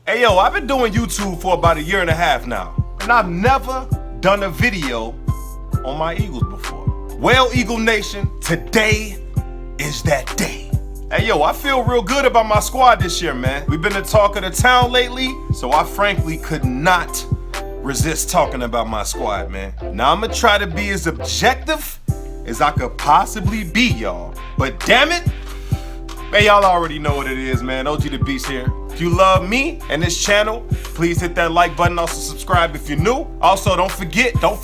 Hey yo, I've been doing YouTube for about 1.5 years now, and I've never done a video on my Eagles before. Well, Eagle Nation, today is that day. Hey yo, I feel real good about my squad this year, man. We've been the talk of the town lately, so I frankly could not resist talking about my squad, man. Now I'm gonna try to be as objective as I could possibly be, y'all. But damn it, man, y'all already know what it is, man. OG the Beast here. If you love me and this channel, please hit that like button. Also subscribe if you're new. Also, don't forget to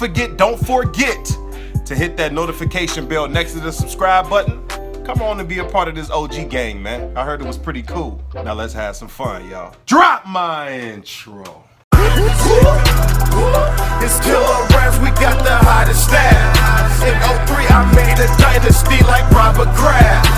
hit that notification bell next to the subscribe button. Come on and be a part of this OG gang, man. I heard it was pretty cool. Now let's have some fun, y'all. Drop my intro. It's killer raps, we got the hottest staff. In 03, I made a dynasty like Robert Kraft.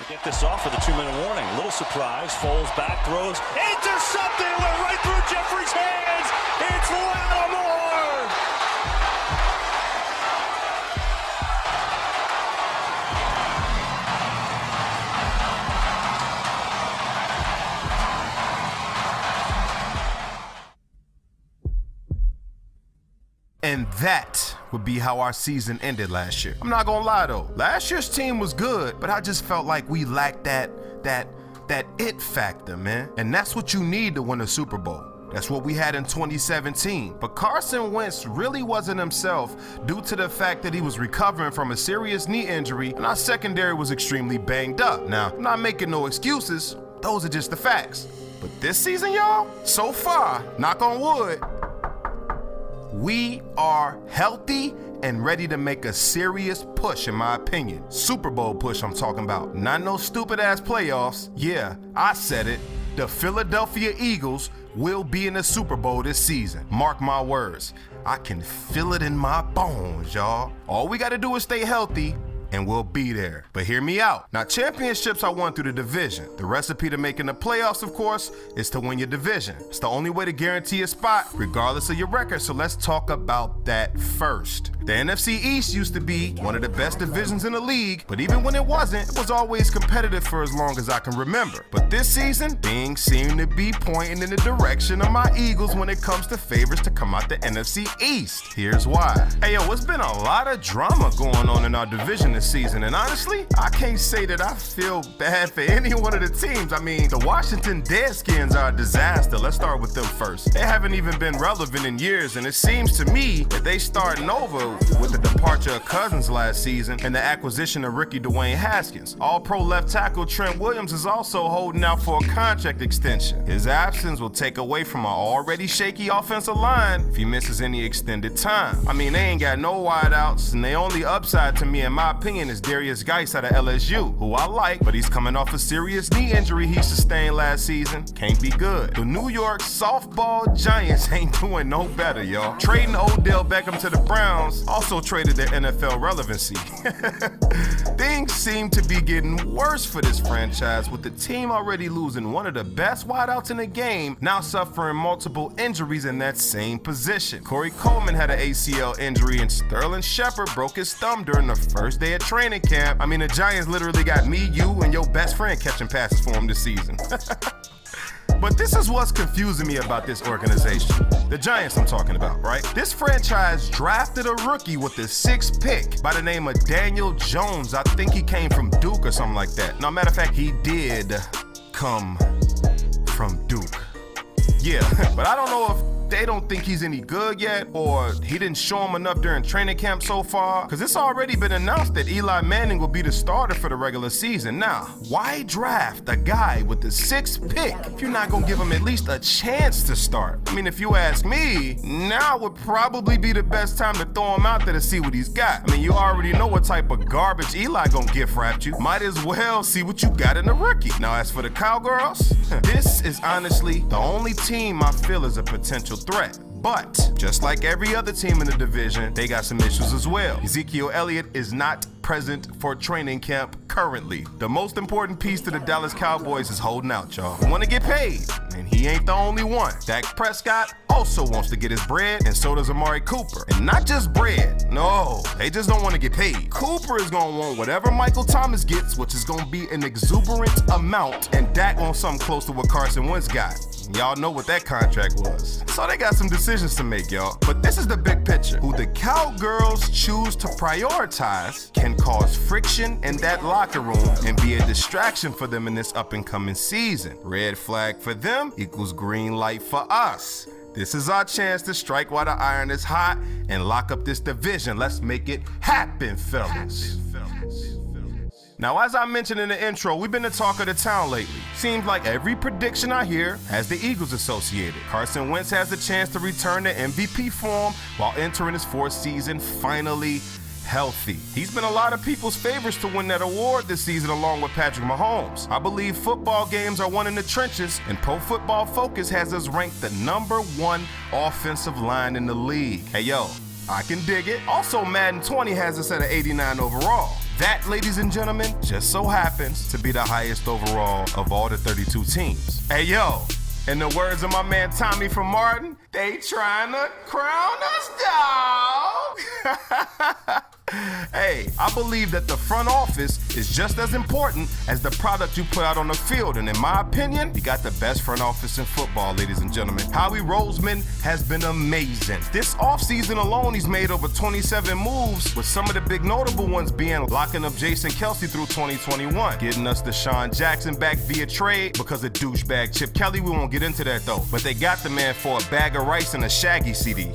Get this off for the 2-minute warning. A little surprise. Foles back, throws. Intercepted. Went right through Jeffrey's hands. It's Lattimore. And that would be how our season ended last year. I'm not gonna lie though, last year's team was good, but I just felt like we lacked that it factor, man. And that's what you need to win a Super Bowl. That's what we had in 2017. But Carson Wentz really wasn't himself due to the fact that he was recovering from a serious knee injury and our secondary was extremely banged up. Now, I'm not making no excuses, those are just the facts. But this season, y'all, so far, knock on wood, we are healthy and ready to make a serious push, in my opinion. Super Bowl push I'm talking about. Not no stupid ass playoffs. Yeah, I said it. The Philadelphia Eagles will be in the Super Bowl this season. Mark my words. I can feel it in my bones, y'all. All we gotta do is stay healthy and we'll be there. But hear me out. Now, championships are won through the division. The recipe to making the playoffs, of course, is to win your division. It's the only way to guarantee a spot, regardless of your record. So let's talk about that first. The NFC East used to be one of the best divisions in the league, but even when it wasn't, it was always competitive for as long as I can remember. But this season, things seem to be pointing in the direction of my Eagles when it comes to favorites to come out the NFC East. Here's why. Hey yo, it's been a lot of drama going on in our division this season, and honestly, I can't say that I feel bad for any one of the teams. I mean, the Washington Redskins are a disaster. Let's start with them first. They haven't even been relevant in years, and it seems to me that they starting over with the departure of Cousins last season and the acquisition of rookie Dwayne Haskins. All-pro left tackle Trent Williams is also holding out for a contract extension. His absence will take away from an already shaky offensive line if he misses any extended time. I mean, they ain't got no wideouts, and the only upside to me, in my opinion, is Darius Geis out of LSU, who I like, but he's coming off a serious knee injury he sustained last season. Can't be good. The New York softball Giants ain't doing no better, y'all. Trading Odell Beckham to the Browns also traded their NFL relevancy. Things seem to be getting worse for this franchise, with the team already losing one of the best wideouts in the game, now suffering multiple injuries in that same position. Corey Coleman had an ACL injury, and Sterling Shepard broke his thumb during the first day of training camp. I mean, the Giants literally got me, you, and your best friend catching passes for him this season. But this is what's confusing me about this organization. The Giants I'm talking about, right? This franchise drafted a rookie with the 6th pick by the name of Daniel Jones. I think he came from Duke or something like that. Now, matter of fact, he did come from Duke. Yeah, but I don't know if they don't think he's any good yet, or he didn't show him enough during training camp so far, because it's already been announced that Eli Manning will be the starter for the regular season. Now, why draft a guy with the 6th pick if you're not going to give him at least a chance to start? I mean, if you ask me, now would probably be the best time to throw him out there to see what he's got. I mean, you already know what type of garbage Eli gonna gift wrap you. Might as well see what you got in the rookie. Now, as for the Cowgirls, this is honestly the only team I feel is a potential threat. But just like every other team in the division, they got some issues as well. Ezekiel Elliott is not present for training camp currently. The most important piece to the Dallas Cowboys is holding out, y'all. We want to get paid. and he ain't the only one. Dak Prescott also wants to get his bread, and so does Amari Cooper. And not just bread, no, they just don't want to get paid. Cooper is gonna want whatever Michael Thomas gets, which is gonna be an exuberant amount, and Dak wants something close to what Carson Wentz got. Y'all know what that contract was. So they got some decisions to make, y'all. But this is the big picture. Who the Cowgirls choose to prioritize can cause friction in that locker room and be a distraction for them in this up-and-coming season. Red flag for them equals green light for us. This is our chance to strike while the iron is hot and lock up this division. Let's make it happen, fellas. Now, as I mentioned in the intro, we've been the talk of the town lately. Seems like every prediction I hear has the Eagles associated. Carson Wentz has the chance to return to MVP form while entering his fourth season finally healthy. He's been a lot of people's favorites to win that award this season along with Patrick Mahomes. I believe football games are won in the trenches, and Pro Football Focus has us ranked the #1 offensive line in the league. Hey, yo, I can dig it. Also, Madden 20 has us at an 89 overall. That, ladies and gentlemen, just so happens to be the highest overall of all the 32 teams. Hey, yo, in the words of my man Tommy from Martin, they trying to crown us, dog. Hey, I believe that the front office is just as important as the product you put out on the field. And in my opinion, we got the best front office in football, ladies and gentlemen. Howie Roseman has been amazing. This offseason alone, he's made over 27 moves, with some of the big notable ones being locking up Jason Kelce through 2021, getting us Deshaun Jackson back via trade because of douchebag Chip Kelly. We won't get into that though, but they got the man for a bag of rice and a Shaggy CD.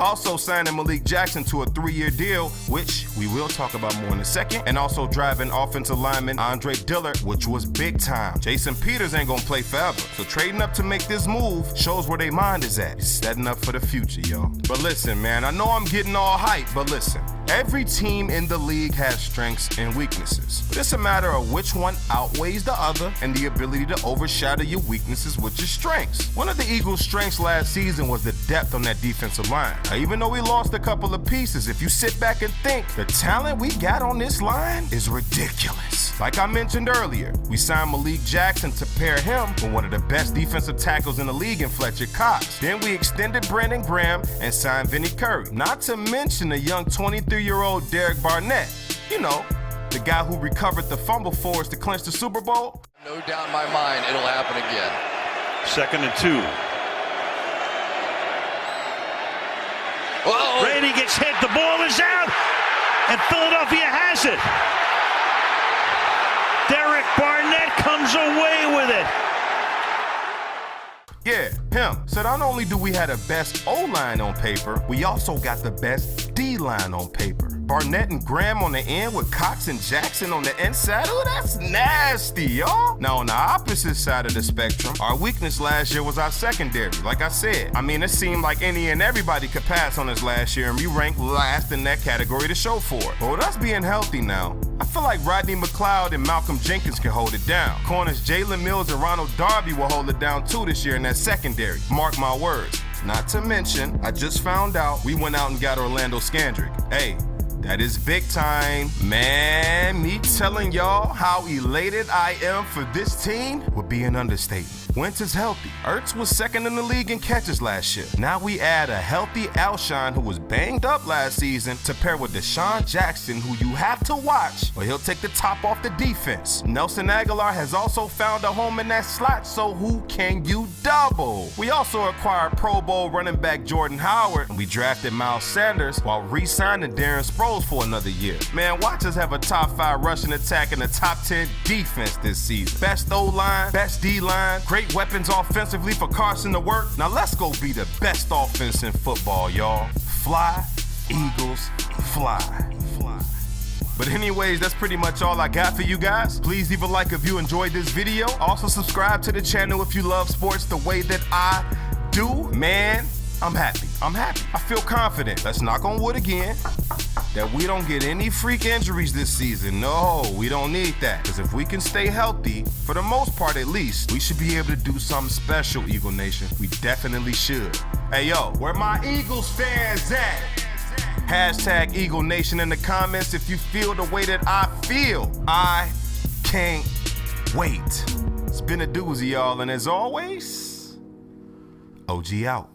Also signing Malik Jackson to a 3-year deal, which we will talk about more in a second, and also driving offensive lineman Andre Dillard, which was big time. Jason Peters ain't gonna play forever, so trading up to make this move shows where their mind is at. It's setting up for the future, y'all. But listen, man, I know I'm getting all hype, but listen. Every team in the league has strengths and weaknesses, but it's a matter of which one outweighs the other and the ability to overshadow your weaknesses with your strengths. One of the Eagles' strengths last season was the depth on that defensive line. Now, even though we lost a couple of pieces, if you sit back and think, the talent we got on this line is ridiculous. Like I mentioned earlier, we signed Malik Jackson to pair him with one of the best defensive tackles in the league in Fletcher Cox. Then we extended Brandon Graham and signed Vinnie Curry. Not to mention the young 23-year-old Derek Barnett. You know, the guy who recovered the fumble for us to clinch the Super Bowl. No doubt in my mind it'll happen again. 2nd and 2. Whoa. Brady gets hit, the ball is out, and Philadelphia has it. Derek Barnett comes away with it. Yeah, him. So not only do we have the best O-line on paper, we also got the best D-line on paper. Barnett and Graham on the end with Cox and Jackson on the inside. Oh, that's nasty, y'all. Now, on the opposite side of the spectrum, our weakness last year was our secondary. Like I said, I mean, it seemed like any and everybody could pass on us last year, and we ranked last in that category to show for it. But with us being healthy now, I feel like Rodney McLeod and Malcolm Jenkins can hold it down. Corners Jalen Mills and Ronald Darby will hold it down too this year in that secondary. Mark my words. Not to mention, I just found out we went out and got Orlando Scandrick. Hey, that is big time. Man, me telling y'all how elated I am for this team would be an understatement. Wentz is healthy. Ertz was second in the league in catches last year. Now we add a healthy Alshon who was banged up last season to pair with Deshaun Jackson, who you have to watch or he'll take the top off the defense. Nelson Aguilar has also found a home in that slot, so who can you double? We also acquired Pro Bowl running back Jordan Howard, and we drafted Miles Sanders while re-signing Darren Sproles for another year. Man, watch us have a top 5 rushing attack and a top 10 defense this season. Best O-line, best D-line, great weapons offensively for Carson to work. Now let's go be the best offense in football, y'all. Fly, Eagles, fly. But anyways, that's pretty much all I got for you guys. Please leave a like if you enjoyed this video. Also subscribe to the channel if you love sports the way that I do. Man, I'm happy. I feel confident. Let's knock on wood again that we don't get any freak injuries this season. No, we don't need that. Because if we can stay healthy, for the most part at least, we should be able to do something special, Eagle Nation. We definitely should. Hey, yo, where my Eagles fans at? Hashtag Eagle Nation in the comments if you feel the way that I feel. I can't wait. It's been a doozy, y'all, and as always, OG out.